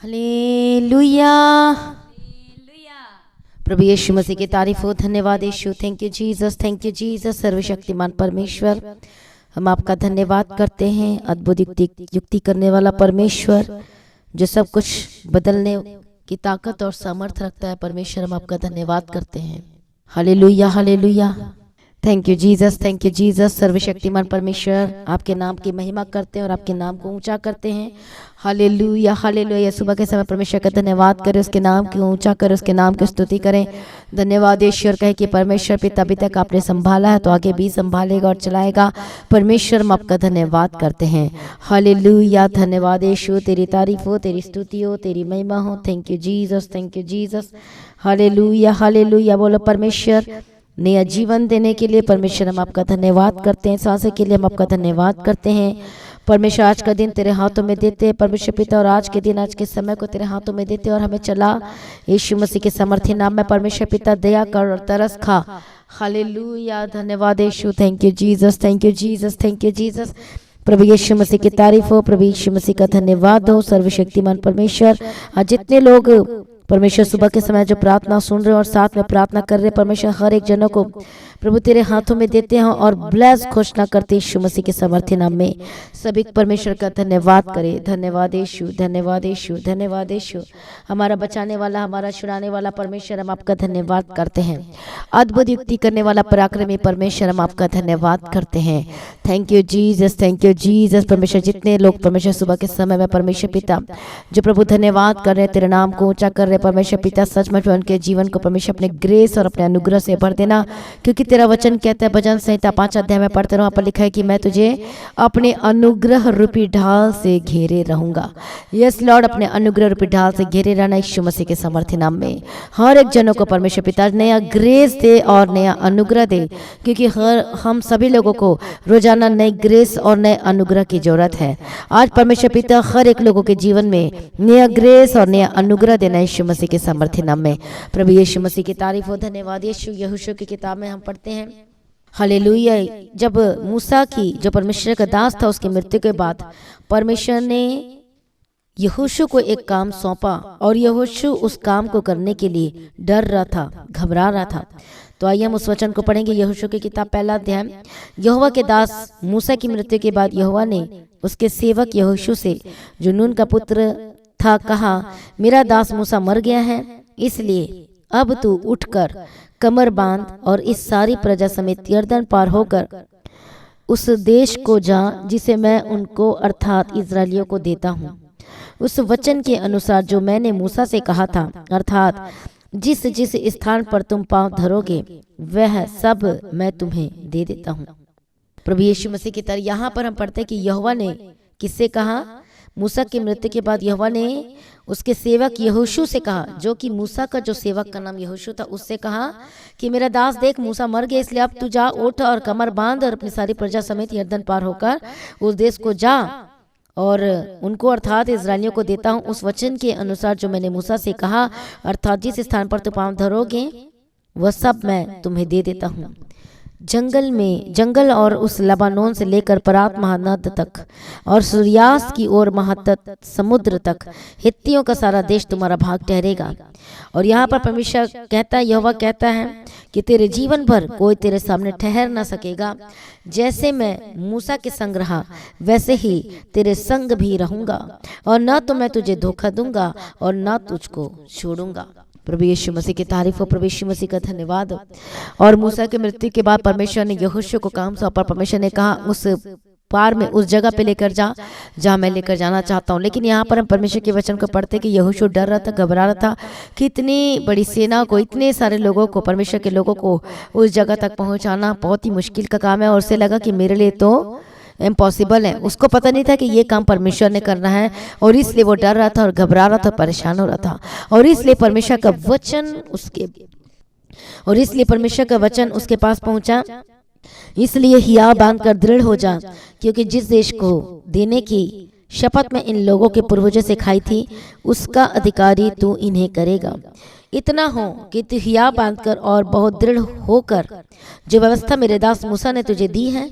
Hallelujah. प्रभु यीशु मसीह की तारीफ हो। धन्यवाद Yeshu. Thank you Jesus, thank you Jesus. सर्वशक्तिमान परमेश्वर, हम आपका धन्यवाद करते हैं। अद्भुत युक्ति करने वाला परमेश्वर, जो सब कुछ बदलने की ताकत और सामर्थ रखता है, परमेश्वर हम आपका धन्यवाद करते हैं। Hallelujah hallelujah. Thank you Jesus, thank you Jesus. सर्वशक्तिमान परमेश्वर, आपके नाम की महिमा करते हैं और आपके नाम को ऊंचा करते हैं। Hallelujah hallelujah. सुबह के समय परमेश्वर का धन्यवाद करें, उसके नाम की ऊंचा करें, उसके नाम की स्तुति करें। धन्यवाद ईश्वर कहे कि परमेश्वर पिता अभी तक आपने संभाला है तो आगे भी संभालेगा और चलाएगा। परमेश्वर हम आपका धन्यवाद करते हैं। हालेलुया। धन्यवाद यीशु, तेरी तारीफ हो, तेरी स्तुति हो, तेरी महिमा हो। Thank you Jesus, thank you Jesus. Hallelujah hallelujah. बोलो परमेश्वर, नया जीवन देने के लिए परमेश्वर हम आपका धन्यवाद करते हैं। सांसें के लिए हम आपका धन्यवाद करते हैं। परमेश्वर आज का दिन तेरे हाथों में देते हैं परमेश्वर पिता, और आज के दिन, आज के समय को तेरे हाथों में देते और हमें चला यीशु मसीह के समर्थी नाम में। परमेश्वर पिता दया कर और तरस खा। हालेलुया। धन्यवाद Yeshu. Thank you Jesus, thank you Jesus, thank you Jesus. प्रभु यीशु मसीह की तारीफ हो, प्रभु यीशु मसीह का धन्यवाद हो। सर्वशक्तिमान परमेश्वर, आज जितने लोग परमेश्वर सुबह के समय जो प्रार्थना सुन रहे हैं और साथ में प्रार्थना कर रहे हैं, परमेश्वर हर एक जनों को प्रभु तेरे हाथों में देते हैं और ब्लेस घोषणा करते हैं यीशु मसीह के समर्थी नाम में। सभी परमेश्वर का धन्यवाद करें। धन्यवाद यीशु, धन्यवाद यीशु, धन्यवाद यीशु। हमारा बचाने वाला, हमारा छुड़ाने वाला परमेश्वर, हम आपका धन्यवाद करते हैं। अद्भुत युक्ति करने वाला पराक्रमी परमेश्वर, हम आपका धन्यवाद करते हैं। Thank you Jesus, thank you Jesus. परमेश्वर जितने लोग परमेश्वर सुबह के समय में परमेश्वर पिता जो प्रभु धन्यवाद कर रहे हैं, तेरे नाम को ऊंचा कर रहे हैं, परमेश्वर पिता सच में उनके जीवन को परमेश्वर अपने ग्रेस और अपने अनुग्रह से भर देना। क्योंकि तेरा वचन कहता है, भजन संहिता 5 अध्याय में पढ़ते रहो, वहाँ पर लिखा है कि मैं तुझे अपने अनुग्रह रूपी ढाल से घेरे रहूंगा। यस लॉर्ड, अपने अनुग्रह रूपी ढाल से घेरे रहना यीशु मसीह के समर्थी नाम में। हर एक जनों को परमेश्वर पिता नया ग्रेस दे और नया अनुग्रह दे, क्योंकि हम सभी लोगों को रोजाना नई ग्रेस और नए अनुग्रह की जरूरत है। आज परमेश्वर पिता हर एक लोगों के जीवन में नया ग्रेस और नया अनुग्रह देना यीशु मसीह के समर्थी नाम में। प्रभु यीशु मसीह की तारीफ हो। धन्यवाद यीशु। यहोशू की किताब में हम पढ़ते हैं, हालेलुया, जब मूसा की जो परमेश्वर का दास था उसकी मृत्यु के बाद परमेश्वर ने यहोशू को एक काम सौंपा और यहोशू उस काम को करने के लिए डर रहा था, घबरा रहा था। तो आइए हम उस वचन को पढ़ेंगे। यहोशू की किताब 1 अध्याय। यहोवा के दास मूसा की मृत्यु के बाद यहोवा ने उसके सेवक यहोशू से, जो नून का पुत्र था, कहा, मेरा दास मूसा मर गया है, इसलिए अब तू उठकर कमर बांध और इस सारी प्रजा समेत यरदन पार होकर उस देश को जा जिसे मैं उनको अर्थात इजरायलियों को देता हूँ। उस वचन के अनुसार जो मैंने मूसा से कहा था, अर्थात जिस जिस स्थान पर तुम पांव धरोगे वह सब मैं तुम्हें दे देता हूँ। प्रभु यीशु मसीह की तरह यहाँ पर हम पढ़ते हैं कि यहोवा ने किससे कहा? मूसा की मृत्यु के बाद यहोवा ने उसके सेवक यहोशू से कहा, जो कि मूसा का जो सेवक का नाम यहोशू था, उससे कहा कि मेरा दास देख मूसा मर गया, इसलिए अब तू जा, उठ और कमर बांध और अपनी सारी प्रजा समेत यरदन पार होकर उस देश को जा और उनको अर्थात इजरायलियों को देता हूँ। उस वचन के अनुसार जो मैंने मूसा से कहा, अर्थात जिस स्थान पर तू पांव धरोगे वह सब मैं तुम्हें दे देता हूँ। जंगल और उस लबानोन से लेकर परात महानद तक और सूर्यास्त की ओर महातत समुद्र तक हित्तियों का सारा देश तुम्हारा भाग ठहरेगा। और यहाँ पर परमेश्वर कहता है, यहोवा कहता है कि तेरे जीवन भर कोई तेरे सामने ठहर ना सकेगा। जैसे मैं मूसा के संग रहा वैसे ही तेरे संग भी रहूंगा, और न तो मैं तुझे धोखा दूंगा और न तुझको छोड़ूंगा। प्रभु यीशु मसीह की तारीफ हो। प्रभु यीशु मसीह का धन्यवाद हो। और मूसा की मृत्यु के बाद परमेश्वर ने यहोशू को काम सौंपा। परमेश्वर ने कहा, उस पार में उस जगह पे लेकर जा जहाँ मैं लेकर जाना चाहता हूँ। लेकिन यहाँ पर हम परमेश्वर के वचन को पढ़ते कि यहोशू डर रहा था, घबरा रहा था कि इतनी बड़ी सेना को, इतने सारे लोगों को, परमेश्वर के लोगों को उस जगह तक पहुँचाना बहुत ही मुश्किल का काम है। और उसे लगा कि मेरे लिए तो इम्पॉसिबल है। उसको पता नहीं था कि ये काम परमेश्वर ने करना है, और इसलिए वो डर रहा था और घबरा रहा था, परेशान हो रहा था। और इसलिए परमेश्वर का वचन उसके पास पहुंचा। इसलिए हिया बांध कर दृढ़ हो जा, क्योंकि जिस देश को देने की शपथ में इन लोगों के पूर्वजों से खाई थी उसका अधिकारी तू इन्हें करेगा। इतना हो कि तू हिया बांधकर और बहुत दृढ़ होकर जो व्यवस्था मेरे दास मूसा ने तुझे दी है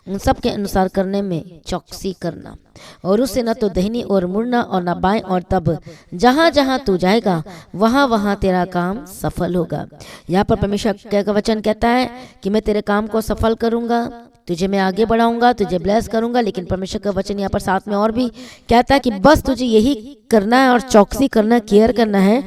उन सब के अनुसार करने में चौकसी करना, और उससे न तो दाहिनी ओर मुड़ना और न बाएं, और तब जहाँ जहाँ तू जाएगा वहाँ वहाँ तेरा काम सफल होगा। यहाँ पर परमेश्वर का वचन कहता है कि मैं तेरे काम को सफल करूँगा, तुझे मैं आगे बढ़ाऊंगा, तुझे ब्लेस करूंगा। लेकिन परमेश्वर का वचन यहाँ पर साथ में और भी कहता है कि बस तुझे यही करना है और चौकसी करना, केयर करना है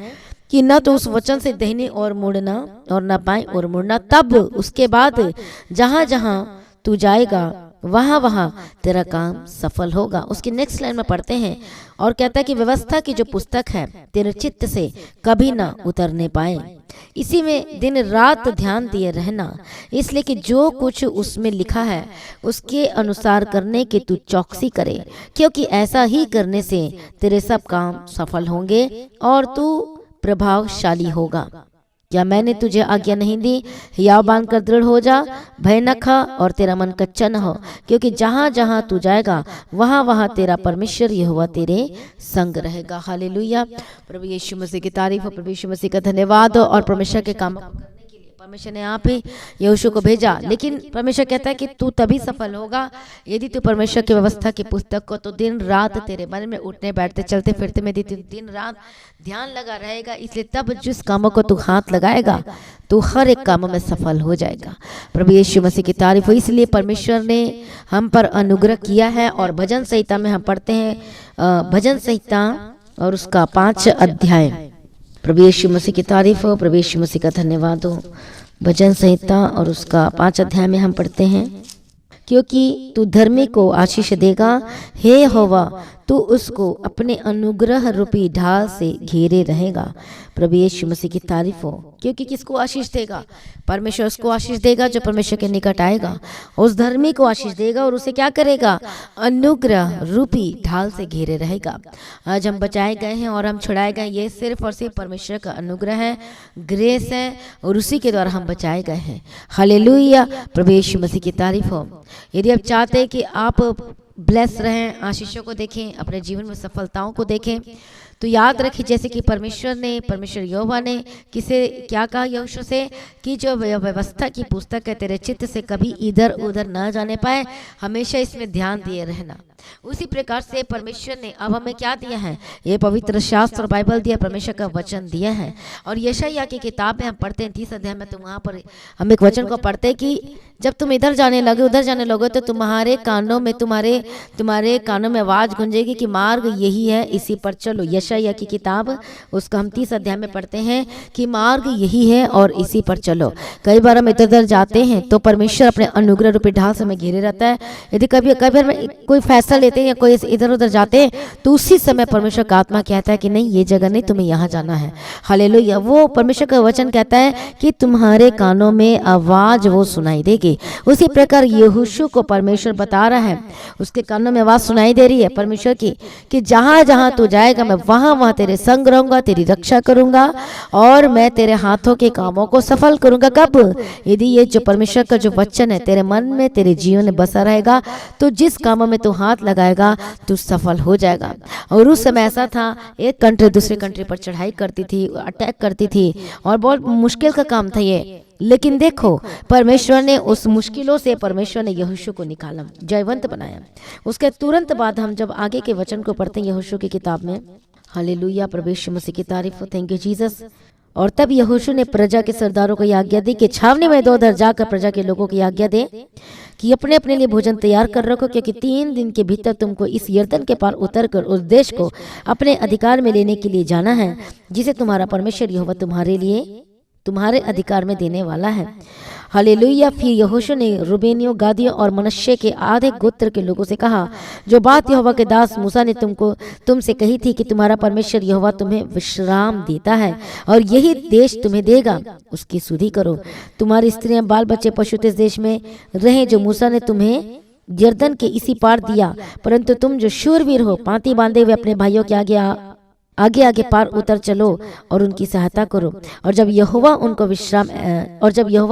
कि न तो उस वचन से दाहिनी ओर मुड़ना और न बाएं ओर मुड़ना, तब उसके बाद जहाँ जहाँ तू जाएगा वहाँ वहाँ तेरा काम सफल होगा। उसकी नेक्स्ट लाइन में पढ़ते हैं और कहता है कि व्यवस्था की जो पुस्तक है तेरे चित्त से कभी ना उतरने पाए, इसी में दिन रात ध्यान दिए रहना, इसलिए कि जो कुछ उसमें लिखा है उसके अनुसार करने की तू चौकसी करे, क्योंकि ऐसा ही करने से तेरे सब काम सफल होंगे और तू प्रभावशाली होगा। क्या मैंने तुझे आज्ञा नहीं दी? हियाव बांध कर दृढ़ हो जा, भय न खा और तेरा मन कच्चा न हो, क्योंकि जहाँ जहाँ तू जाएगा वहाँ वहाँ तेरा परमेश्वर यहोवा तेरे संग रहेगा। हालेलुया। प्रभु यीशु मसीह की तारीफ हो, प्रभु यीशु मसीह का धन्यवाद हो। और परमेश्वर के काम परमेश्वर ने आप ही यहोशू को भेजा, लेकिन परमेश्वर कहता है कि तू तभी सफल होगा यदि तू परमेश्वर की व्यवस्था की पुस्तक को तो दिन रात तेरे मन में उठने बैठते चलते फिरते में दिन रात ध्यान लगा रहेगा, इसलिए तब जिस कामों को तू हाथ लगाएगा तो हर एक कामों में सफल हो जाएगा। प्रभु यीशु मसीह की तारीफ हो। इसलिए परमेश्वर ने हम पर अनुग्रह किया है। और भजन संहिता में हम पढ़ते हैं, भजन संहिता और उसका 5 अध्याय। प्रभु यीशु मसीह की तारीफ हो, प्रभु यीशु मसीह का धन्यवाद हो। भजन संहिता और उसका 5 अध्याय में हम पढ़ते हैं, क्योंकि तू धर्मी को आशीष देगा, हे यहोवा तू उसको अपने अनुग्रह रूपी ढाल से घेरे रहेगा। प्रभु यीशु मसीह की तारीफ हो। क्योंकि किसको आशीष देगा? परमेश्वर उसको आशीष देगा जो परमेश्वर के निकट आएगा, उस धर्मी को आशीष देगा और उसे क्या करेगा? अनुग्रह रूपी ढाल से घेरे रहेगा। आज हम बचाए गए हैं और हम छुड़ाए गए, ये सिर्फ और सिर्फ परमेश्वर का अनुग्रह है, ग्रेस है, और उसी के द्वारा हम बचाए गए हैं। हालेलुया। प्रभु यीशु मसीह की तारीफ हो। यदि आप चाहते हैं कि आप ब्लेस रहें, आशीषों को देखें, अपने जीवन में सफलताओं को देखें, तो याद रखिए जैसे कि परमेश्वर यहोवा ने किसे क्या कहा यहोशू से कि जो व्यवस्था की पुस्तक है तेरे चित्त से कभी इधर उधर न जाने पाए, हमेशा इसमें ध्यान दिए रहना। उसी प्रकार से परमेश्वर ने अब हमें क्या दिया है? ये पवित्र शास्त्र बाइबल दिया, परमेश्वर का वचन दिया है। और यशायाह की किताब में हम पढ़ते हैं 30 अध्याय में, तो वहाँ पर हम एक वचन को पढ़ते हैं कि जब तुम इधर जाने लगे उधर जाने लगो तो तुम्हारे कानों में आवाज गूंजेगी कि मार्ग यही है, इसी पर चलो। यशायाह की किताब उसका हम 30 अध्याय में पढ़ते हैं कि मार्ग यही है और इसी पर चलो। कई बार हम इधर उधर जाते हैं तो परमेश्वर अपने अनुग्रह रूपी ढाल से हमें घेरे रहता है। यदि कभी कोई फैसला लेते हैं या कोई इधर उधर जाते हैं तो उसी समय परमेश्वर का आत्मा कहता है कि नहीं, ये जगह नहीं, तुम्हें यहाँ जाना है। हालेलुया। वो परमेश्वर का वचन कहता है कि तुम्हारे कानों में आवाज वो सुनाई देगी। उसी प्रकार यहोशू को परमेश्वर बता रहा है, उसके कानों में आवाज सुनाई दे रही है परमेश्वर की कि जहां जहां तू जाएगा मैं वहां वहां तेरे संग रहूंगा, तेरी रक्षा करूंगा और मैं तेरे हाथों के कामों को सफल करूंगा। कब? यदि ये जो परमेश्वर का जो वचन है तेरे मन में, तेरे जीवन में बसा रहेगा, तो जिस कामों में तू हाथ लगाएगा तू सफल हो जाएगा। और उस समय ऐसा था, एक कंट्री दूसरे कंट्री पर चढ़ाई करती थी, अटैक करती थी, और बहुत मुश्किल का काम था ये। लेकिन देखो परमेश्वर ने उस मुश्किलों से परमेश्वर ने यहोशू को निकाला, जयवंत बनाया। उसके तुरंत बाद हम जब आगे के वचन को पढ़ते हैं यहोशू की किताब में, हालेलुया, प्रभु यीशु मसीह की तारीफ हो, थैंक यू जीसस। और तब यहोशू ने प्रजा के सरदारों को आज्ञा दी कि छावनी में इधर जाकर प्रजा के लोगों की आज्ञा दे कि अपने अपने लिए भोजन तैयार कर रखो, क्योंकि 3 दिन के भीतर तुमको इस यरदन के पार उतरकर उस देश को अपने अधिकार में लेने के लिए जाना है, जिसे तुम्हारा परमेश्वर यहोवा तुम्हारे अधिकार में देने वाला है। हालेलुया। फिर यहोशू ने रूबेनियों, गादियों और मनश्शे के आधे गोत्र के लोगों से कहा, जो बात यहोवा के दास मूसा ने तुमसे कही थी कि तुम्हारा परमेश्वर यहोवा तुम्हें विश्राम देता है और यही देश तुम्हें देगा, उसकी सुधि करो। तुम्हारी स्त्रियां, बाल बच्चे, पशु इस देश में रहे जो मूसा ने तुम्हें यरदन के इसी पार दिया, परंतु तुम जो शूरवीर हो, पांति बांधे हुए अपने भाइयों के आगे आगे पार उतर चलो और उनकी सहायता करो। और जब यहोवा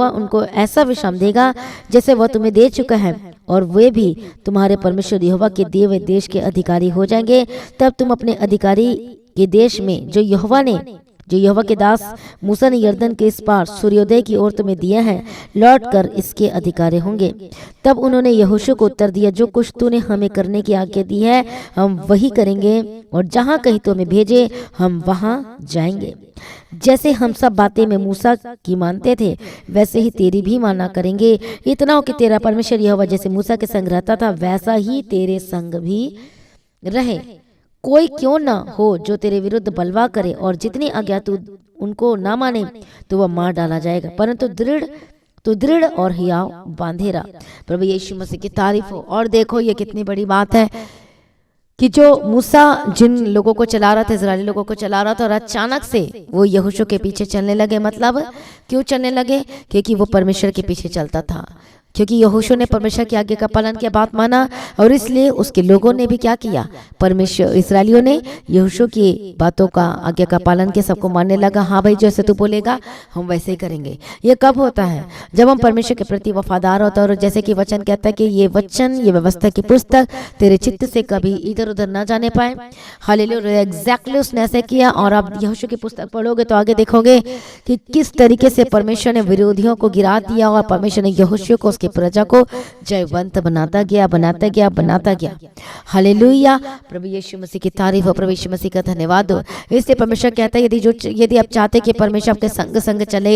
उनको ऐसा विश्राम देगा जैसे वह तुम्हें दे चुका है, और वे भी तुम्हारे परमेश्वर यहोवा के दिए हुए देश के अधिकारी हो जाएंगे, तब तुम अपने अधिकारी के देश में जो यहोवा ने जो यहोवा के दास मूसा ने यरदन के इस पार सूर्योदय की ओर तुम्हें दिया है, लौट कर इसके अधिकारी होंगे। तब उन्होंने यहोशू को उत्तर दिया, जो कुछ तूने हमें करने की आज्ञा दी है हम वही करेंगे, और जहाँ कहीं तो हमें भेजे हम वहाँ जाएंगे। जैसे हम सब बातें में मूसा की मानते थे वैसे ही तेरी भी माना करेंगे। इतना हो कि तेरा परमेश्वर यहोवा जैसे मूसा के संग रहता था वैसा ही तेरे संग भी रहे। कोई क्यों न हो जो तेरे विरुद्ध बलवा करे, और जितनी आज्ञा तू उनको ना माने तो वह मार डाला जाएगा, परंतु दृढ़ और हियाव बांधे रहा। प्रभु यीशु मसीह की तारीफ हो। और देखो ये कितनी बड़ी बात है कि जो मूसा जिन लोगों को चला रहा था, इजरायली लोगों को चला रहा था, और अचानक से वो यहोशू के पीछे चलने लगे। मतलब क्यों चलने लगे? क्योंकि वो परमेश्वर के पीछे चलता था, क्योंकि यहोशू ने परमेश्वर की आज्ञा का पालन किया, बात माना, और इसलिए उसके लोगों ने भी क्या किया, परमेश्वर इस्राएलियों ने यहोशू की बातों का आज्ञा का पालन किया, सबको मानने लगा। हाँ भाई, जैसे तू बोलेगा हम वैसे ही करेंगे। ये कब होता है? जब हम परमेश्वर के प्रति वफादार होता है, और जैसे कि वचन कहता है कि ये वचन, ये व्यवस्था की पुस्तक तेरे चित्त से कभी इधर उधर ना जाने पाए। हालेलुया, एग्जैक्टली उसने ऐसे किया। और आप यहोशू की पुस्तक पढ़ोगे तो आगे देखोगे कि किस तरीके से परमेश्वर ने विरोधियों को गिरा दिया, और परमेश्वर ने यहोशू को की प्रजा को जयवंत बनाता गया। हालेलुया, प्रभु यीशु मसीह की तारीफ हो, प्रभु यीशु मसीह का धन्यवाद हो। इसलिए परमेश्वर कहता है यदि आप चाहते कि परमेश्वर आपके संग चले,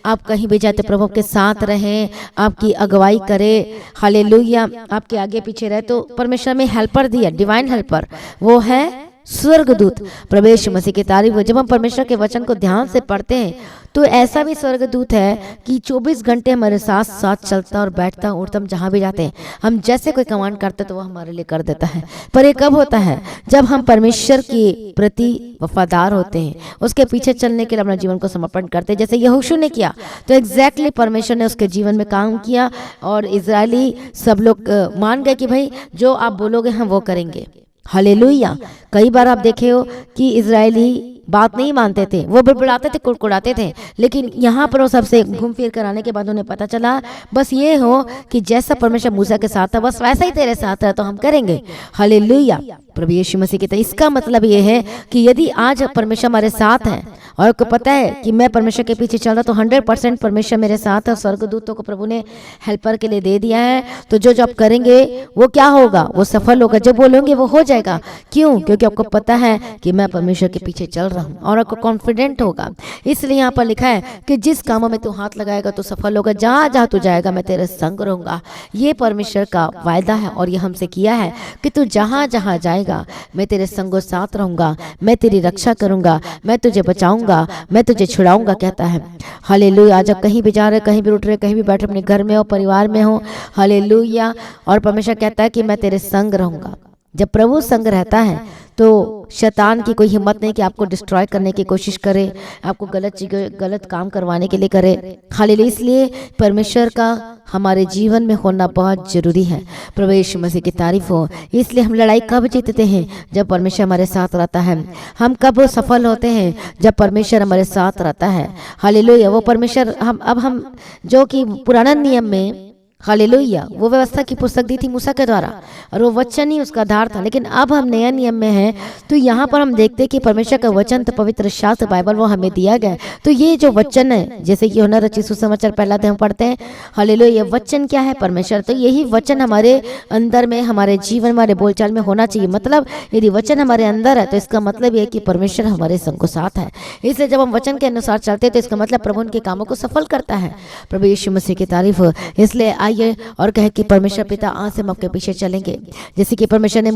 आप कहीं भी जाते प्रभु के साथ रहें, आपकी अगुवाई करे, हालेलुया, आपके आगे पीछे रहे, तो परमेश्वर में हेल्पर दिया, डिवाइन हेल्पर, वो है स्वर्गदूत। प्रभु यीशु मसीह की तारीफ हो। जब हम परमेश्वर के वचन को ध्यान से पढ़ते हैं तो ऐसा भी स्वर्गदूत है कि 24 घंटे हमारे साथ साथ चलता और बैठता, उठता, हम जहाँ भी जाते हैं, हम जैसे कोई कमांड करते तो वो हमारे लिए कर देता है। पर ये कब होता है? जब हम परमेश्वर के प्रति वफादार होते हैं, उसके पीछे चलने के लिए अपना जीवन को समर्पण करते हैं, जैसे यहोशू ने किया। तो एग्जैक्टली परमेश्वर ने उसके जीवन में काम किया, और इजरायली सब लोग मान गए कि भाई जो आप बोलोगे हम वो करेंगे। हालेलुया। कई बार आप देखे हो कि इजरायली बात नहीं मानते थे, वो बड़बड़ाते थे, कुड़कुड़ाते थे, लेकिन यहाँ पर वो सबसे घूम फिर कर आने के बाद उन्हें पता चला बस ये हो कि जैसा परमेश्वर मूसा के साथ था बस वैसा ही तेरे साथ है, तो हम करेंगे। हालेलुया, प्रभु यीशु मसीह की तरह। इसका मतलब ये है कि यदि आज परमेश्वर हमारे साथ है, और आपको पता है कि मैं परमेश्वर के पीछे चल रहा, तो 100% परमेश्वर मेरे साथ है, और स्वर्गदूतों को प्रभु ने हेल्पर के लिए दे दिया है। तो जो आप करेंगे वो क्या होगा? वो सफल होगा। जो बोलोगे वो हो जाएगा। क्यों? क्योंकि आपको पता है कि मैं परमेश्वर के पीछे चल रहा हूँ, और आपको कॉन्फिडेंट होगा। इसलिए यहाँ पर लिखा है कि जिस कामों में तू हाथ लगाएगा तो सफल होगा, जहाँ जहाँ तू जाएगा मैं तेरे संग रहूंगा। ये परमेश्वर का वायदा है, और ये हमसे किया है कि तू जहाँ जहाँ जाएगा मैं तेरे संगों साथ रहूंगा, मैं तेरी रक्षा करूंगा, मैं तुझे बचाऊंगा, मैं तुझे छुड़ाऊंगा, कहता है। हालेलुया। आज आप कहीं भी जा रहे, कहीं भी उठ रहे, कहीं भी बैठे, अपने घर में हो, परिवार में हो, हालेलुया, और परमेश्वर कहता है कि मैं तेरे संग रहूंगा। जब प्रभु संग रहता है तो शैतान की कोई हिम्मत नहीं कि आपको डिस्ट्रॉय करने की कोशिश करे, आपको गलत काम करवाने के लिए करे। हालेलुया। इसलिए परमेश्वर का हमारे जीवन में होना बहुत जरूरी है। प्रभु यीशु मसीह की तारीफ हो। इसलिए हम लड़ाई कब जीतते हैं? जब परमेश्वर हमारे साथ रहता है। हम कब सफल होते हैं? जब परमेश्वर हमारे साथ रहता है। हालेलुया। वो परमेश्वर हम जो कि पुराना नियम में, हालेलुया, वो व्यवस्था की पुस्तक दी थी मूसा के द्वारा, और वो वचन ही उसका आधार था। लेकिन अब हम नया नियम में हैं, तो यहाँ पर हम देखते हैं कि परमेश्वर का वचन, तो पवित्र शास्त्र बाइबल, वो हमें दिया गया। तो ये जो वचन है, जैसे कि यूहन्ना रचित सुसमाचार पहला अध्याय हम पढ़ते हैं, हालेलुया, ये वचन क्या है? परमेश्वर। तो यही वचन हमारे अंदर में, हमारे जीवन, हमारे बोलचाल में होना चाहिए। मतलब यदि वचन हमारे अंदर है तो इसका मतलब ये कि परमेश्वर हमारे संग साथ है। इसलिए जब हम वचन के अनुसार चलते हैं तो इसका मतलब प्रभु उनके कामों को सफल करता है। प्रभु यीशु मसीह की तारीफ हो। इसलिए और कहे कि परमेश्वर पिता, आज से हम आपके पीछे चलेंगे। जैसे कि परमेश्वर ने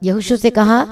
यहोशू से कहा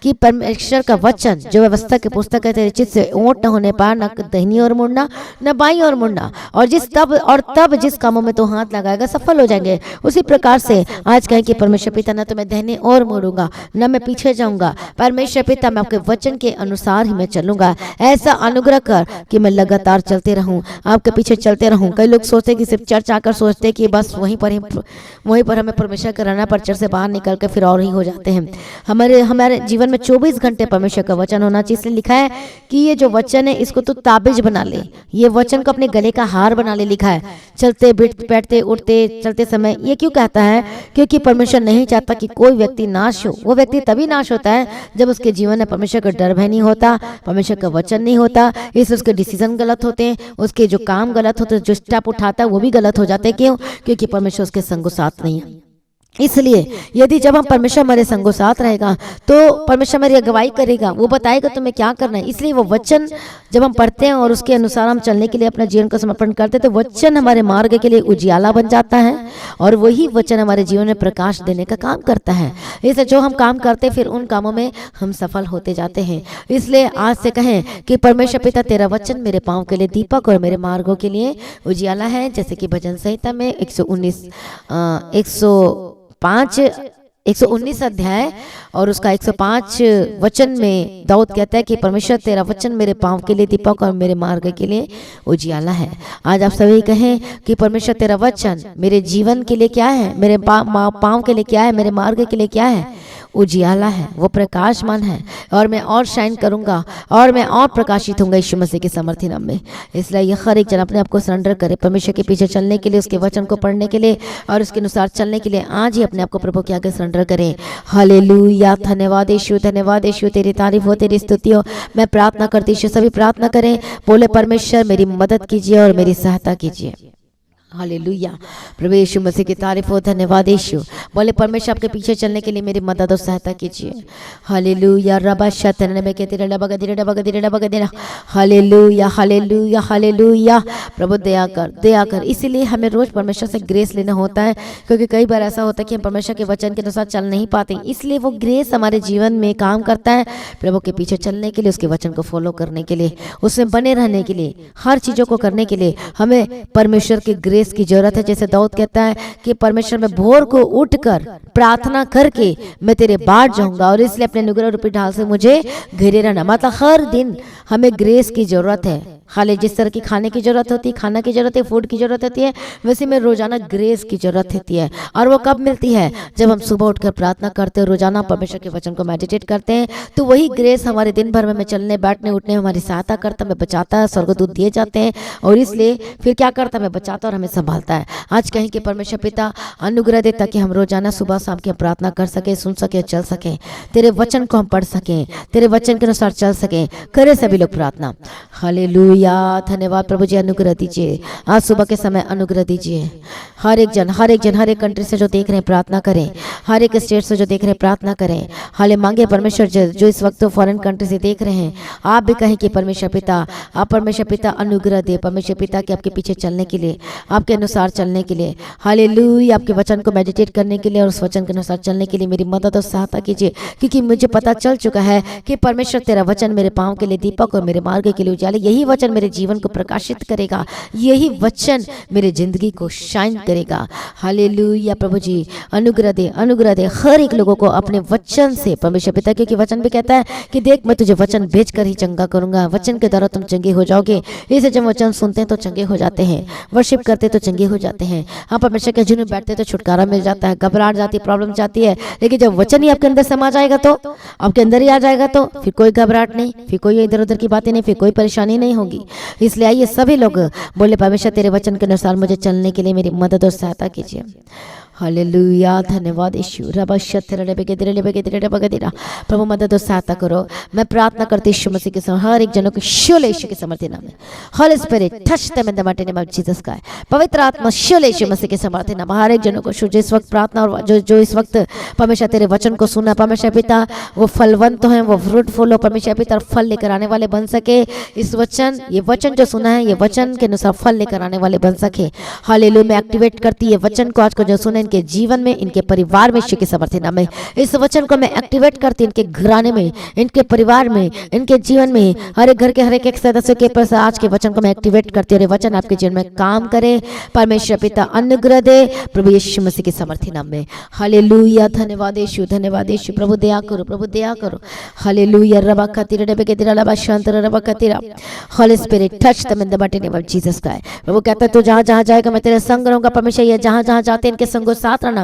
कि परमेश्वर का वचन जो व्यवस्था की पुस्तक है, तेरे चित्त से ओंट न होने पार, न दाहिनी ओर मुड़ना न बाईं ओर मुड़ना, और तब जिस कामों में तो हाथ लगाएगा सफल हो जाएंगे। उसी प्रकार से आज कहें कि परमेश्वर पिता, न तो मैं दाहिने ओर मुड़ूंगा, न मैं पीछे जाऊंगा। परमेश्वर पिता, मैं आपके वचन के अनुसार ही मैं चलूंगा। ऐसा अनुग्रह कर कि मैं लगातार चलते रहूं, आपके पीछे चलते रहूं। कई लोग सोचते हैं कि सिर्फ चर्च आकर सोचते हैं कि बस वहीं पर हमें परमेश्वर का रहना, पर चर्च से बाहर निकल कर फिर और ही हो जाते हैं। हमारे जीवन में 24 घंटे परमेश्वर का वचन होना चाहिए। इसलिए लिखा है कि ये जो वचन है इसको तो ताबीज बना ले, ये वचन को अपने गले का हार बना ले, लिखा है। चलते बैठते उठते चलते समय, ये क्यों कहता है? क्योंकि परमेश्वर नहीं चाहता कि कोई व्यक्ति नाश हो। वो व्यक्ति तभी नाश होता है जब उसके जीवन में परमेश्वर का डर भय नहीं होता, परमेश्वर का वचन नहीं होता, इससे उसके डिसीजन गलत होते हैं, उसके जो काम गलत होते हैं, जो स्टेप उठाता है वो भी गलत हो जाते हैं। क्यों? क्योंकि परमेश्वर उसके संगो साथ नहीं है। इसलिए यदि जब हम परमेश्वर हमारे संगो साथ रहेगा तो परमेश्वर हमारी अगुवाई करेगा, वो बताएगा तुम्हें क्या करना है। इसलिए वो वचन जब हम पढ़ते हैं और उसके अनुसार हम चलने के लिए अपना जीवन को समर्पण करते हैं तो वचन हमारे मार्ग के लिए उजियाला बन जाता है और वही वचन हमारे जीवन में प्रकाश देने का काम करता है। इसलिए जो हम काम करते हैं फिर उन कामों में हम सफल होते जाते हैं। इसलिए आज से कहें कि परमेश्वर पिता तेरा वचन मेरे पाँव के लिए दीपक और मेरे मार्गों के लिए उजियाला है। जैसे कि भजन संहिता में 119 अध्याय और उसका 105 वचन में दाऊद कहता है कि परमेश्वर तेरा वचन मेरे पाँव के लिए दीपक और मेरे मार्ग के लिए उजियाला है। आज आप सभी कहें कि परमेश्वर तेरा वचन मेरे जीवन के लिए क्या है, मेरे पाँव के लिए क्या है, मेरे मार्ग के लिए क्या है? उजियाला है, वो प्रकाशमान है और मैं और शाइन करूंगा और मैं और प्रकाशित होऊंगा यीशु मसीह के सामर्थ्य नाम में। इसलिए ये हर एक जन अपने आप को सरेंडर करे परमेश्वर के पीछे चलने के लिए, उसके वचन को पढ़ने के लिए और उसके अनुसार चलने के लिए। आज ही अपने आप को प्रभु के आगे सरेंडर करें। हालेलुया, धन्यवाद यीशु, धन्यवाद यीशु, तेरी तारीफ हो, तेरी स्तुति हो। मैं प्रार्थना करती यीशु, सभी प्रार्थना करें, बोले परमेश्वर मेरी मदद कीजिए और मेरी सहायता कीजिए। हालेलुया, प्रभु यीशु मसीह की तारीफ हो, धन्यवाद यीशु। बोले परमेश्वर आपके पीछे चलने के लिए मेरी मदद और सहायता कीजिए। हालेलुया, रबा शतन में के तेरे डबा गदिरा। हालेलुया, हालेलुया, हालेलुया। प्रभु दया कर। इसीलिए हमें रोज परमेश्वर से ग्रेस लेना होता है, क्योंकि कई बार ऐसा होता है कि हम परमेश्वर के वचन के अनुसार चल नहीं पाते। इसलिए वो ग्रेस हमारे जीवन में काम करता है प्रभु के पीछे चलने के लिए, उसके वचन को फॉलो करने के लिए, उसमें बने रहने के लिए, हर चीजों को करने के लिए हमें परमेश्वर की ग्रेस की जरूरत है। जैसे दाऊद कहता है कि परमेश्वर में भोर को उठकर प्रार्थना करके मैं तेरे बाट जाऊंगा और इसलिए अपने अनुग्रह रूपी ढाल से मुझे घेरे रहना। मतलब हर दिन हमें ग्रेस की जरूरत है। खाली जिस तरह की खाने की जरूरत होती है, खाना की जरूरत है, फूड की जरूरत होती है, वैसे में रोजाना ग्रेस की जरूरत होती है। और वो कब मिलती है? जब हम सुबह उठकर प्रार्थना करते हैं, रोजाना परमेश्वर के वचन को मेडिटेट करते हैं, तो वही ग्रेस हमारे दिन भर में चलने बैठने उठने में हमारी सहायता करता, हमें बचाता है, स्वर्गदूत दिए जाते हैं और इसलिए फिर क्या करता है? हमें बचाता और हमें संभालता है। आज कहीं कि परमेश्वर पिता अनुग्रह दे ताकि हम रोजाना सुबह शाम की प्रार्थना कर सके, सुन सके, चल सके, तेरे वचन को हम पढ़ सकें, तेरे वचन के अनुसार चल सकें। करे सभी लोग प्रार्थना। हालेलुया, धन्यवाद प्रभु जी, अनुग्रह दीजिए। आज सुबह के समय अनुग्रह दीजिए। हर एक जन हर एक कंट्री से जो देख रहे हैं प्रार्थना करें, हर एक स्टेट से जो देख रहे हैं प्रार्थना करें। हाले मांगे परमेश्वर जो इस वक्त फॉरेन कंट्री से देख रहे हैं, आप भी कहें कि परमेश्वर पिता, आप परमेश्वर पिता अनुग्रह दे, परमेश्वर पिता के आपके पीछे चलने के लिए, आपके अनुसार चलने के लिए, हालेलुया, आपके वचन को मेडिटेट करने के लिए और उस वचन के अनुसार चलने के लिए मेरी मदद और सहायता कीजिए। क्योंकि मुझे पता चल चुका है कि परमेश्वर तेरा वचन मेरे पाँव के लिए दीपक और मेरे मार्ग के लिए उजाले। यही वचन मेरे जीवन को प्रकाशित करेगा, यही वचन मेरे जिंदगी को शाइन करेगा। हालेलुया, प्रभु जी अनुग्रह दे हर एक लोगों को अपने वचन से परमेश्वर पिता, क्योंकि वचन भी कहता है कि देख मैं तुझे वचन भेजकर ही चंगा करूंगा। वचन के द्वारा तुम चंगे हो जाओगे। इसे जब वचन सुनते हैं तो चंगे हो जाते हैं, वर्शिप करते तो चंगे हो जाते हैं। हाँ, परमेश्वर के जुनून बैठते तो छुटकारा मिल जाता है, घबराहट जाती है, प्रॉब्लम जाती है। लेकिन जब वचन ही आपके अंदर समा जाएगा तो आपके अंदर ही आ जाएगा तो फिर कोई घबराहट नहीं, फिर कोई इधर उधर की बातें नहीं, फिर कोई परेशानी नहीं होगी। इसलिए आइए सभी लोग बोले परमेश्वर तेरे वचन के अनुसार मुझे चलने के लिए मेरी मदद और सहायता कीजिए। हालेलुया, धन्यवाद यीशु। प्रभु मदद और सहायता करो। मैं प्रार्थना करती यीशु मसीह के साथ हर एक जनों को शोले यीशु के समर्थन नाम में। Holy Spirit touch them in the mighty name of Jesus Christ. पवित्र आत्मा शोले यीशु मसीह के समर्थन नाम हर एक जनों को जो इस वक्त प्रार्थना और जो इस वक्त परमेश्वर तेरे वचन को सुना, परमेश्वर पिता वो फलवंत हैं, वो फ्रूटफुल हो परमेश्वर पिता, फल लेकर आने वाले बन सके। इस वचन, ये वचन जो सुना है, ये वचन के अनुसार फल लेकर आने वाले बन सके। हालेलुया, मैं एक्टिवेट करती है वचन को आज को जो सुने इनके जीवन में, इनके परिवार में यीशु के समर्थन नाम में। इस वचन को मैं एक्टिवेट करती इनके घराने में, इनके परिवार में, इनके जीवन में, हर एक घर के हर एक सदस्य के पास आज के वचन को मैं एक्टिवेट करती हूँ। और वचन आपके जीवन में काम करे। परमेश्वर पिता अनुग्रह दे प्रभु यीशु मसीह के समर्थन नाम में। हालेलुया, धन्यवाद यीशु, धन्यवाद यीशु। प्रभु दया करो, प्रभु दया करो। हालेलुया, रबा खतीरा डबे के दिरा लबा शांतर रबा खतीरा। Holy Spirit touch them in the mighty name of Jesus Christ. प्रभु कहता है तू जहाँ जहाँ जाएगा मैं तेरे संग रहूंगा। परमेश्वर ये जहाँ जहाँ जाते हैं इनके संग संगो साथ रहना।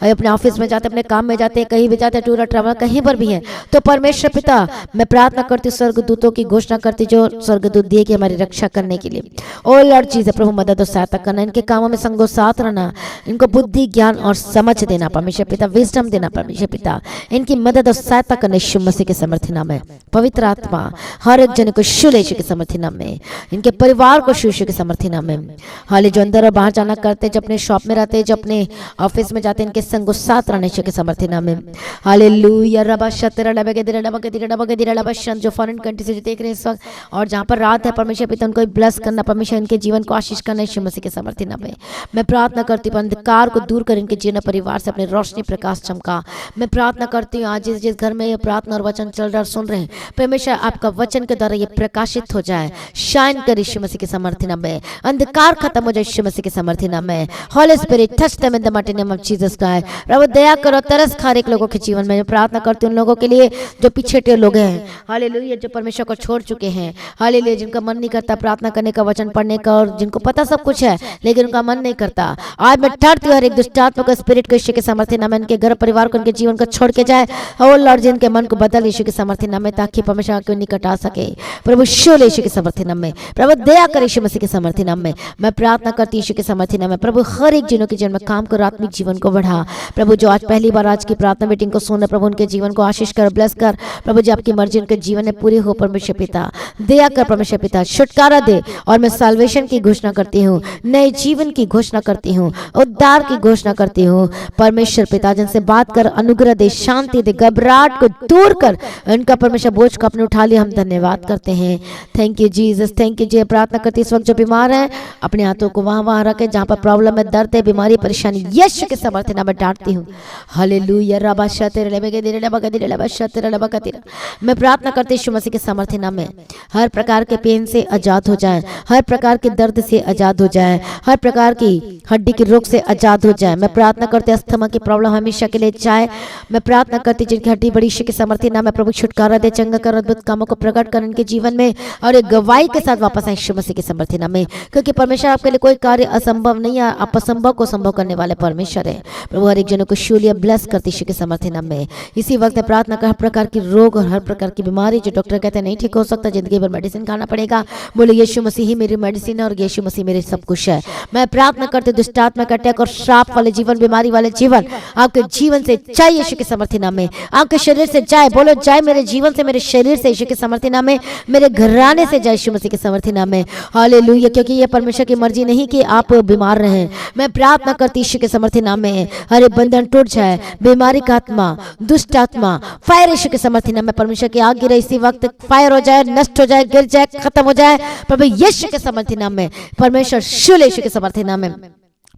और अपने ऑफिस में जाते, अपने काम में जाते, कहीं भी जाते, टूर ट्रैवल कहीं पर भी है, तो परमेश्वर पिता मैं प्रार्थना करती हूँ स्वर्गदूतों की घोषणा करती, जो स्वर्गदूत दिए कि हमारी रक्षा करने के लिए। ओ लॉर्ड चीज प्रभु मदद और सहायता करना, इनके कामों में संगो साथ रहना, इनको बुद्धि ज्ञान और समझ देना परमेश्वर पिता, विजडम देना परमेश्वर पिता, इनकी मदद और सहायता करने यीशु मसीह के समर्थी नाम में। पवित्र आत्मा हर एक जन को छू ले यीशु के समर्थी नाम में, इनके परिवार को छू यीशु के समर्थी नाम में। हाले जो अंदर और बाहर जाना करते, जो अपने शॉप में रहते, जो अपने ऑफिस में जाते, इनके संगो साथ रहने यीशु के समर्थी नाम में। हालेलुया रबा शतरा डबा के दिरा डबा के दिरा डबा के दिरा डबा शन, जो फॉरेन कंट्री से जो देख रहे हैं इस वक्त और जहाँ पर रात है परमेश्वर पिता, उनको ब्लेस करना परमेश्वर, इनके जीवन को आशीष करना यीशु मसीह के समर्थी नाम में। मैं प्रार्थना करती हूँ अंधकार को दूर कर इनके जीवन परिवार से अपने रोशनी प्रकाश चमका। मैं प्रार्थना करती हूँ आज जिस जिस घर में ये प्रार्थना और वचन चल रहा है सुन रहे हैं परमेश्वर, आपका वचन के द्वारा ये प्रकाशित हो जाए, शाइन कर यीशु मसीह के समर्थी नाम में। अंधकार खत्म हो जाए यीशु मसीह के समर्थी नाम में। Holy Spirit touch them in the mighty name of Jesus Christ. प्रभु दया करो, तरस खा रहे लोगों के जीवन में। मैं प्रार्थना करती हूँ उन लोगों के लिए जो पिछड़े लोग हैं, हालेलुया, जो परमेश्वर को छोड़ चुके हैं, हालेलुया, जिनका मन नहीं करता प्रार्थना करने का, वचन पढ़ने का, और जिनको पता सब कुछ है लेकिन उनका मन नहीं करता। आज मैं डरती हूँ हर एक दुष्ट आत्मा को, स्पिरिट को यीशु के समर्थी नाम में, इनके घर परिवार को, इनके जीवन को छोड़ के जाए। ओ लॉर्ड, जिनके मन को बदल यीशु के समर्थी नाम में, ताकि परमेश्वर को निकट आ सके। प्रभु शोल यीशु के समर्थी नाम में, प्रभु दया कर यीशु मसीह के समर्थी नाम में। मैं प्रार्थना करती यीशु के समर्थी नाम में, प्रभु हर एक जनों के जीवन में काम करो, आत्मिक जीवन को बढ़ा। प्रभु जो आज पहली बार आज की प्रार्थना मीटिंग को सुन, प्रभु उनके जीवन को आशीष कर, ब्लेस कर। प्रभु जी आपकी मर्जी उनके जीवन में पूरी हो परमेश्वर पिता, दया कर परमेश्वर पिता, छुटकारा दे। और मैं साल्वेशन की घोषणा करती हूँ, नए जीवन की घोषणा करती हूँ, उद्धार की घोषणा करती हूँ परमेश्वर पिता। जिनसे बात कर, अनुग्रह दे, शांति दे, घबराहट को दूर कर, उनका परमेश्वर बोझ को अपने उठा लिया। हम धन्यवाद करते हैं। Thank you Jesus, thank you ji. प्रार्थना करती इस वक्त जो बीमार है अपने हाथों को वहां रखे जहां पर प्रॉब्लम है, दर्द है, बीमारी, परेशानी, यीशु के समर्थन नाम में डांटती हूँ। हालेलुया रबा शतरे लेबे के दिरे लबा के दिरे लबा शतरे लबा का दिरे। मैं प्रार्थना करती यीशु मसीह के समर्थन नाम में हर प्रकार के पेन से आजाद हो जाए, हर प्रकार के दर्द से आजाद हो जाए, हर प्रकार की हड्डी के रोग से आजाद हो जाए। मैं प्रार्थना करती अस्थमा की प्रॉब्लम हमेशा के लिए जाए। मैं प्रार्थना करती जिनकी हड्डी बड़ी यीशु के समर्थन नाम में, प्रभु छुटकारा दे, चंगा कर, अद्भुत कामों को प्रकट कर इनके जीवन में, और एक गवाही के साथ वापस आए यीशु मसीह के समर्थन नाम में। क्योंकि परमेश्वर आपके लिए कोई कार्य असंभव नहीं है, आप असंभव को संभव करने वाले परमेश्वर है। प्रभु हर एक जनों को शूलिया ब्लेस करती यीशु के समर्थन नाम में। इसी वक्त प्रार्थना कर, हर प्रकार की रोग और हर प्रकार की बीमारी जो डॉक्टर कहते हैं नहीं ठीक हो सकता, जिंदगी भर मेडिसिन खाना पड़ेगा, बोले यीशु मसीह ही मेरी मेडिसिन है और यीशु मसीह मेरे सब कुछ है। मैं प्रार्थना करते दुष्ट आत्मा का अटैक और श्राप वाले जीवन, बीमारी वाले जीवन आपके जीवन से जाए यीशु के समर्थन नाम में, आपके शरीर से जाए, बोलो जाए मेरे जीवन से, मेरे शरीर से यीशु के समर्थन नाम में, मेरे घराने से जाए यीशु मसीह के समर्थन नाम में। हालेलुया, क्योंकि ये परमेश्वर की मर्जी नहीं कि आप बीमार रहें। मैं प्रार्थना करती यीशु के समर्थन नाम में हर एक बंधन टूट जाए, बीमारी का आत्मा, दुष्ट आत्मा, फायर यीशु के समर्थन नाम में परमेश्वर की आग गिरे इसी वक्त, फायर हो जाए, नष्ट हो जाए, गिर जाए, खत्म हो जाए प्रभु यीशु के समर्थन नाम में। परमेश्वर शूल यीशु के समर्थन नाम में।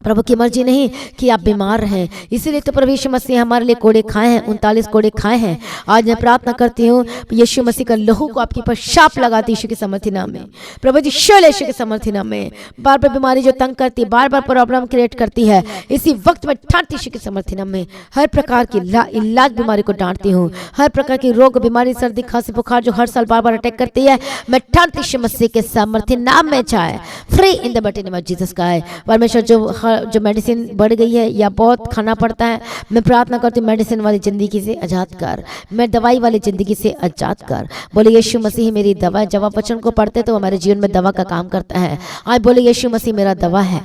प्रभु की मर्जी नहीं कि आप बीमार रहें, इसीलिए तो प्रभु यीशु मसीह हमारे लिए कोड़े खाए हैं, 39 कोड़े खाए हैं। आज मैं प्रार्थना करती हूँ यीशु मसीह का लहू को आपके ऊपर शाप लगाती यीशु के समर्थन नाम में। प्रभु जी शूल यीशु के समर्थन नाम में। बार बार बीमारी जो तंग करती है, बार बार प्रॉब्लम क्रिएट करती है, इसी वक्त में डांटती यीशु के समर्थन नाम में। हर प्रकार की इलाज बीमारी को डांटती हूँ, हर प्रकार की रोग बीमारी, सर्दी खांसी बुखार जो हर साल बार बार अटैक करती है, मैं डांटती यीशु मसीह के समर्थन नाम में जाए, free in the mighty name of Jesus Christ. परमेश्वर जो मेडिसिन बढ़ गई है या बहुत खाना पड़ता है, मैं प्रार्थना करती हूँ मेडिसिन वाली जिंदगी से आजाद कर, मैं दवाई वाली जिंदगी से आजाद कर। बोले यीशु मसीह मेरी दवा है। जब आप वचन को पढ़ते तो हमारे जीवन में दवा का काम करता है। आज बोले यीशु मसीह मेरा दवा है,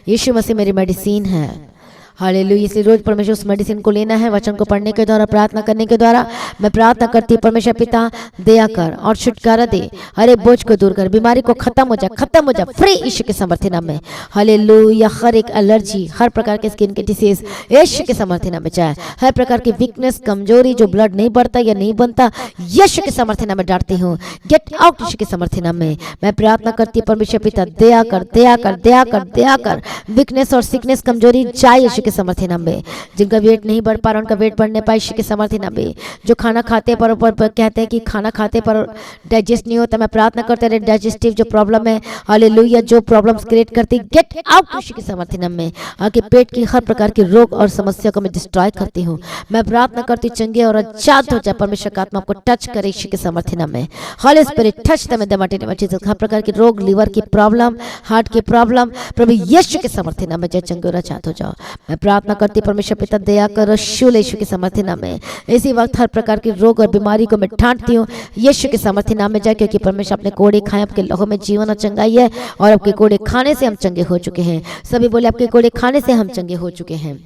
यीशु मसीह मेरी मेडिसिन है। हालेलुया, इसलिए रोज परमेश्वर उस मेडिसिन को लेना है, वचन को पढ़ने के द्वारा, प्रार्थना करने के द्वारा। मैं प्रार्थना करती हूँ परमेश्वर पिता दया कर और छुटकारा दे, हर एक बोझ को दूर कर, बीमारी को खत्म हो जाए, खत्म हो जाए, फ्री यीशु के समर्थन नाम में। हालेलुया, हर एक एलर्जी, हर प्रकार के स्किन के डिसीज यीशु के समर्थन नाम में जाए, हर प्रकार की वीकनेस, कमजोरी जो ब्लड नहीं बढ़ता या नहीं बनता, यीशु के समर्थन नाम में डांटती हूँ, गेट आउट यीशु के समर्थन नाम में। मैं प्रार्थना करती हूँ परमेश्वर पिता दया कर, दया कर, दया कर, दया कर, वीकनेस और सिकनेस, कमजोरी जाए यीशु समर्थन नाम में। जिनका वेट नहीं बढ़ पा रहा उनका वेट बढ़ने पाए यीशु के समर्थन नाम में। जो खाना खाते पर कहते हैं कि खाना खाते पर डाइजेस्ट नहीं होता, मैं प्रार्थना करते रहे डाइजेस्टिव जो प्रॉब्लम है, हालेलुया, जो प्रॉब्लम्स क्रिएट करती, गेट आउट यीशु के समर्थन नाम में। आके पेट की हर प्रकार के रोग और समस्या को मैं डिस्ट्रॉय करती हूँ। मैं प्रार्थना करती चंगे और आजाद हो जाए, परमेश्वर का आत्मा को टच करे यीशु के समर्थन नाम में। Holy Spirit touch them in the mighty name of Jesus. हर प्रकार के रोग, लीवर की प्रॉब्लम, हार्ट की प्रॉब्लम, प्रभु यीशु के समर्थन नाम में जय चंगे और आजाद हो जाओ। मैं मैं प्रार्थना करती परमेश्वर पिता दया कर शूल यीशु के सामर्थ्य नाम में इसी वक्त हर प्रकार की रोग और बीमारी को मैं ढांटती हूँ यीशु के सामर्थ्य नाम में जाए, क्योंकि परमेश्वर अपने कोड़े खाए, आपके लहू में जीवन और चंगाई है और आपके कोड़े खाने से हम चंगे हो चुके हैं। सभी बोले आपके कोड़े खाने से हम चंगे हो चुके हैं।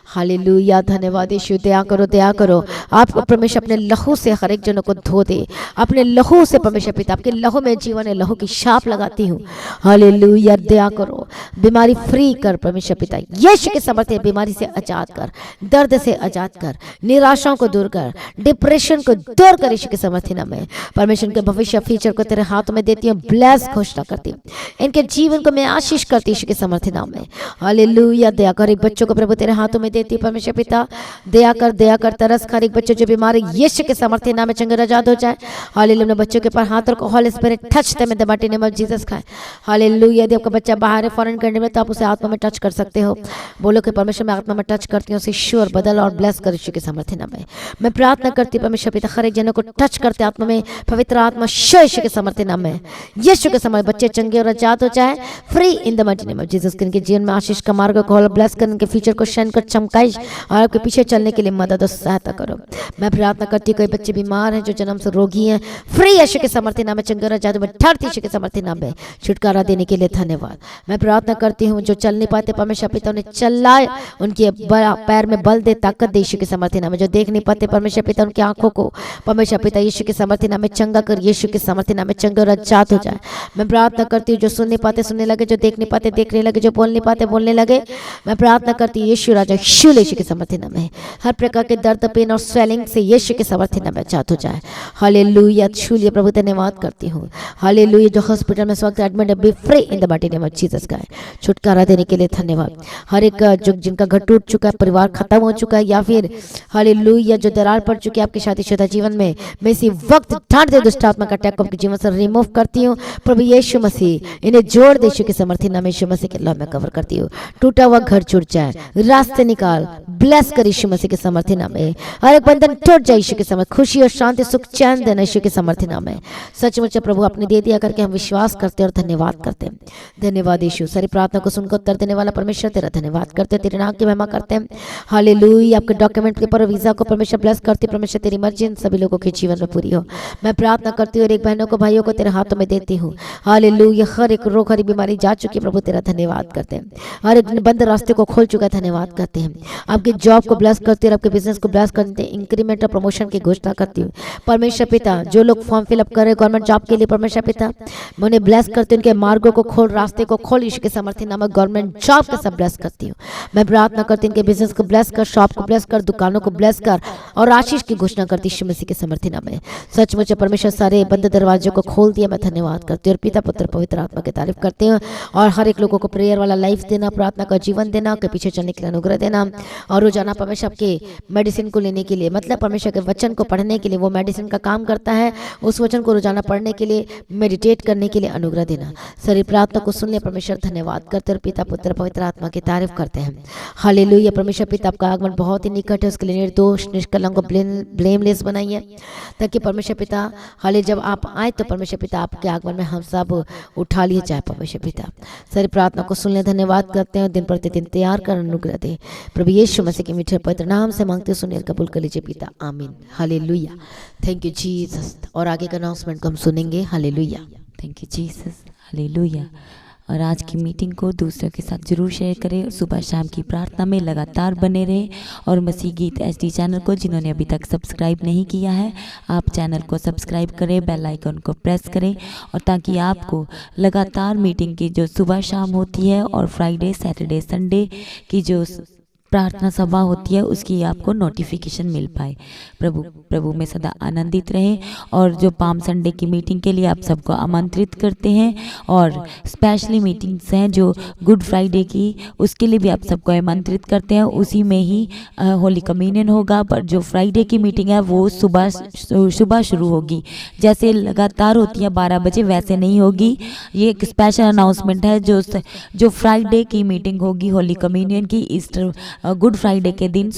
हालेलुया, धन्यवाद यीशु। दया करो आप परमेश्वर अपने लहू से हर एक जनों को धो दे, अपने लहू से परमेश्वर पिता, आपके लहू में जीवन है, लहू की छाप लगाती हूँ। हालेलुया, दया करो, बीमारी फ्री कर परमेश्वर पिता, यीशु के सामर्थ्य बीमारी से आजाद कर, दर्द से आजाद कर, निराशाओं को दूर कर, डिप्रेशन को दूर कर यीशु के सामर्थ्य नाम में। परमेश्वर के भविष्य फ्यूचर को तेरे हाथों में देती हूँ, ब्लेस घोषणा करती हूँ, इनके जीवन को मैं आशीष करती यीशु के सामर्थ्य नाम में। हालेलुया, दया कर, एक बच्चों को प्रभु तेरे हाथों में देती परमेश्वर पिता, दया कर, तरस कर, एक बच्चे जो बीमार है यीशु के सामर्थ्य नाम में चंगे आजाद हो जाए। हालेलुया, बच्चों के पर हाथ रखो, Holi Spirit touch them in the mighty name of Jesus Christ. Hallelujah, यदि आपका बच्चा बाहर है फॉरेन कंट्री में तो आप उसे आत्मा में टच कर सकते हो। बोलो कि परमेश्वर मैं आत्मा में टच करती हूँ, उसे श्योर बदल और ब्लेस कर यीशु के सामर्थ्य नाम में। मैं प्रार्थना करती परमेश्वर पिता हर एक जनों को टच करते आत्मा में, पवित्र आत्मा यीशु के सामर्थ्य नाम में, यीशु के समय बच्चे चंगे और आजाद हो जाए, free in the mighty name of Jesus. इनके जीवन में आशीष का मार्ग खोल, ब्लेस कर, इनके फ्यूचर को शाइन कर, चमकाई और आपके पीछे चलने के लिए मदद और सहायता करो। मैं प्रार्थना करती हूँ कोई बच्चे बीमार हैं जो जन्म से रोगी हैं, फ्री यीशु के सामर्थ्य नाम में चंगे और जादू में ठाड़ती यीशु के सामर्थ्य नाम में छुटकारा देने के लिए धन्यवाद। मैं प्रार्थना करती हूँ जो चल नहीं पाते परमेश्वर पिता उन्हें चलाए, उनके पैर में बल दे, ताकत दे यीशु के सामर्थ्य नाम में। जो देख नहीं पाते परमेश्वर पिता उनकी आंखों को परमेश्वर पिता यीशु के सामर्थ्य नाम में चंगा कर, यीशु के सामर्थ्य नाम में चंगे और आजाद हो जाए। मैं प्रार्थना करती हूँ जो सुन नहीं पाते सुनने लगे, जो देख नहीं पाते देखने लगे, जो बोल नहीं पाते बोलने लगे। मैं प्रार्थना करती हूँ यीशु राजा शूल यीशु के सामर्थ्य नाम में हर प्रकार के दर्द, पेन और स्वेलिंग से यीशु के सामर्थ्य नाम में आजाद हो जाए। हालेलुया, शूल प्रभु धन्यवाद करती हूँ। हालेलुया, जो हॉस्पिटल में इस वक्त एडमिट है B free in the mighty name of Jesus Christ. छुटकारा देने के लिए धन्यवाद। हर एक जो जिनका घर टूट चुका है, परिवार खत्म हो चुका है, या फिर हालेलुया जो दरार पड़ चुकी है आपके शादीशुदा जीवन में, मैं इसी वक्त डांट दे दुष्ट आत्मा का अटैक आपके जीवन से रिमूव करती हूँ। प्रभु यीशु मसीह इन्हें जोड़ दे यीशु के सामर्थ्य नाम में, यीशु मसीह के लव में कवर करती हूँ। टूटा हुआ घर जुड़ जाए, रास्ते निकाल, ब्लेस कर यीशु मसीह के सामर्थ्य नाम में। हर एक बंधन टूट जाए यीशु के समय, खुशी और शांति सुख चैन देना यीशु के सामर्थ्य नाम में। सचमुच प्रभु आपने दे दिया करके हम विश्वास करते और धन्यवाद करते हैं। धन्यवाद यीशु, सारी प्रार्थना को सुनकर उत्तर देने वाला परमेश्वर तेरा धन्यवाद करते हैं, तेरे नाम की महिमा करते हैं। हालेलुया, आपके डॉक्यूमेंट के पर वीजा को परमेश्वर ब्लेस करते, परमेश्वर तेरी मर्जी इन सभी लोगों के जीवन में पूरी हो। मैं प्रार्थना करती हूँ और एक बहनों को भाइयों को तेरे हाथों में देती हूँ। हालेलुया, हर एक रोग हर बीमारी जा चुकी है प्रभु तेरा धन्यवाद करते हैं। हर एक बंद रास्ते को खोल चुका है, धन्यवाद करते हैं। आपके जॉब को ब्लेस करते हैं, आपके बिजनेस को ब्लेस करते हैं, इंक्रीमेंट और प्रमोशन की घोषणा करती हूँ परमेश्वर पिता। जो लोग फॉर्म फिलअप कर रहे हैं गवर्नमेंट जॉब के लिए परमेश्वर पिता, मैं उन्हें ब्लेस करती हूँ, उनके मार्गों को खोल, रास्ते को खोल यीशु के सामर्थ्य नाम में। गवर्नमेंट जॉब का सब ब्लेस करती हूँ। मैं प्रार्थना करती हूँ इनके बिजनेस को ब्लेस कर, शॉप को ब्लेस कर, दुकानों को ब्लेस कर और आशीष की घोषणा करती यीशु मसीह के सामर्थ्य नाम में। सचमुच परमेश्वर सारे बंद दरवाजों को खोल दिया, मैं धन्यवाद करती हूँ और पिता पुत्र पवित्र आत्मा की तारीफ करते हैं। और हर एक लोगों को प्रेयर वाला लाइफ देना, प्रार्थना का जीवन देना, के पीछे चलने के लिए अनुग्रह देना और रोजाना परमेश्वर आपके मेडिसिन को लेने के लिए, मतलब परमेश्वर के वचन को पढ़ने के लिए, वो मेडिसिन का काम करता है, उस वचन को रोजाना पढ़ने के लिए, मेडिटेट करने के लिए अनुग्रह देना। सारी प्रार्थना को सुन ले परमेश्वर, धन्यवाद करते और पिता पुत्र पवित्र आत्मा की तारीफ करते हैं। हालेलुया, परमेश्वर पिता आपका आगमन बहुत ही निकट है, उसके लिए निर्दोष निष्कलंक ब्लेमलेस बनाइए, ताकि परमेश्वर पिता हाले जब आप आए तो परमेश्वर पिता आपके आगमन में हम सब उठा लिए जाए परमेश्वर पिता। सारी प्रार्थना को सुन ले, धन्यवाद करते हैं। दिन प्रतिदिन तैयार कर अनुग्रह दे प्रभु यीशु मसीह के मीठे पवित्र नाम से मांगते सुनिए, कबूल कर लीजिए पिता, आमीन। Hallelujah, thank you Jesus. और आगे का अनाउंसमेंट को हम सुनेंगे। Hallelujah, thank you Jesus, hallelujah. और आज की मीटिंग को दूसरों के साथ जरूर शेयर करें और सुबह शाम की प्रार्थना में लगातार बने रहें। और मसीह गीत एचडी चैनल को जिन्होंने अभी तक सब्सक्राइब नहीं किया है, आप चैनल को सब्सक्राइब करें, बेल आइकन को प्रेस करें, और ताकि आपको लगातार मीटिंग की जो सुबह शाम होती है और फ्राइडे सैटरडे संडे की जो प्रार्थना सभा होती है उसकी आपको नोटिफिकेशन मिल पाए। प्रभु में सदा आनंदित रहें। और जो पाम संडे की मीटिंग के लिए आप सबको आमंत्रित करते हैं, और स्पेशली मीटिंग्स हैं जो गुड फ्राइडे की, उसके लिए भी आप सबको आमंत्रित करते हैं। उसी में ही होली कम्युनियन होगा, पर जो फ्राइडे की मीटिंग है वो सुबह शुरू होगी। जैसे लगातार होती है 12 बजे, वैसे नहीं होगी। ये एक स्पेशल अनाउंसमेंट है। जो फ्राइडे की मीटिंग होगी होली कम्युनियन की, ईस्टर गुड फ्राइडे के दिन,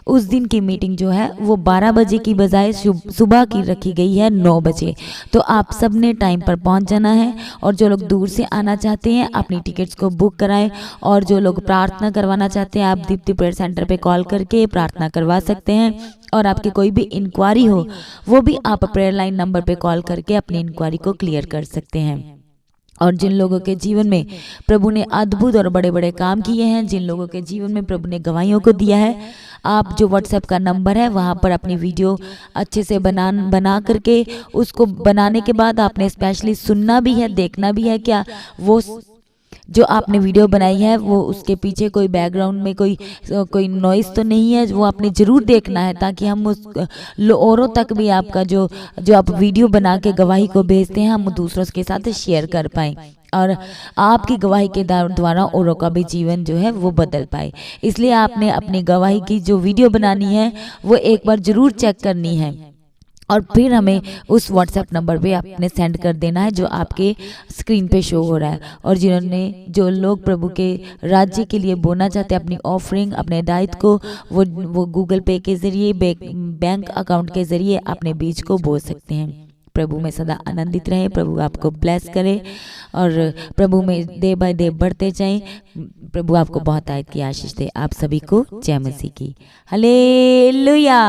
उस दिन की मीटिंग जो है वो 12 बजे की बजाय सुबह की रखी गई है 9 बजे। तो आप सब ने टाइम पर पहुंच जाना है। और जो लोग दूर से आना चाहते हैं अपनी टिकट्स को बुक कराएं। और जो लोग प्रार्थना करवाना चाहते हैं आप दीप्ति प्रेयर सेंटर पे कॉल करके प्रार्थना करवा सकते हैं। और आपकी कोई भी इंक्वायरी हो वो भी आप प्रेयर लाइन नंबर पे कॉल करके अपनी इंक्वायरी को क्लियर कर सकते हैं। और जिन लोगों के जीवन में प्रभु ने अद्भुत और बड़े बड़े काम किए हैं, जिन लोगों के जीवन में प्रभु ने गवाहियों को दिया है, आप जो व्हाट्सएप का नंबर है वहाँ पर अपनी वीडियो अच्छे से बना करके उसको बनाने के बाद आपने स्पेशली सुनना भी है, देखना भी है क्या वो जो आपने वीडियो बनाई है वो उसके पीछे कोई बैकग्राउंड में कोई नॉइस तो नहीं है, वो आपने ज़रूर देखना है ताकि हम उस औरों तक भी आपका जो आप वीडियो बना के गवाही को भेजते हैं हम दूसरों के साथ शेयर कर पाएँ और आपकी गवाही के द्वारा औरों का भी जीवन जो है वो बदल पाए। इसलिए आपने अपनी गवाही की जो वीडियो बनानी है वो एक बार ज़रूर चेक करनी है और फिर हमें उस व्हाट्सएप नंबर पे आपने सेंड कर देना है जो आपके स्क्रीन पे शो हो रहा है। और जो लोग प्रभु के राज्य के लिए बोना चाहते हैं अपनी ऑफरिंग अपने दायित्व को वो गूगल पे के ज़रिए बैंक अकाउंट के ज़रिए अपने बीज को बो सकते हैं। प्रभु में सदा आनंदित रहे, प्रभु आपको ब्लेस करे और प्रभु में डे बाय डे बढ़ते जाएं। प्रभु आपको बहुत आयत की आशीष दे। आप सभी को जय मसीह की। हालेलुया।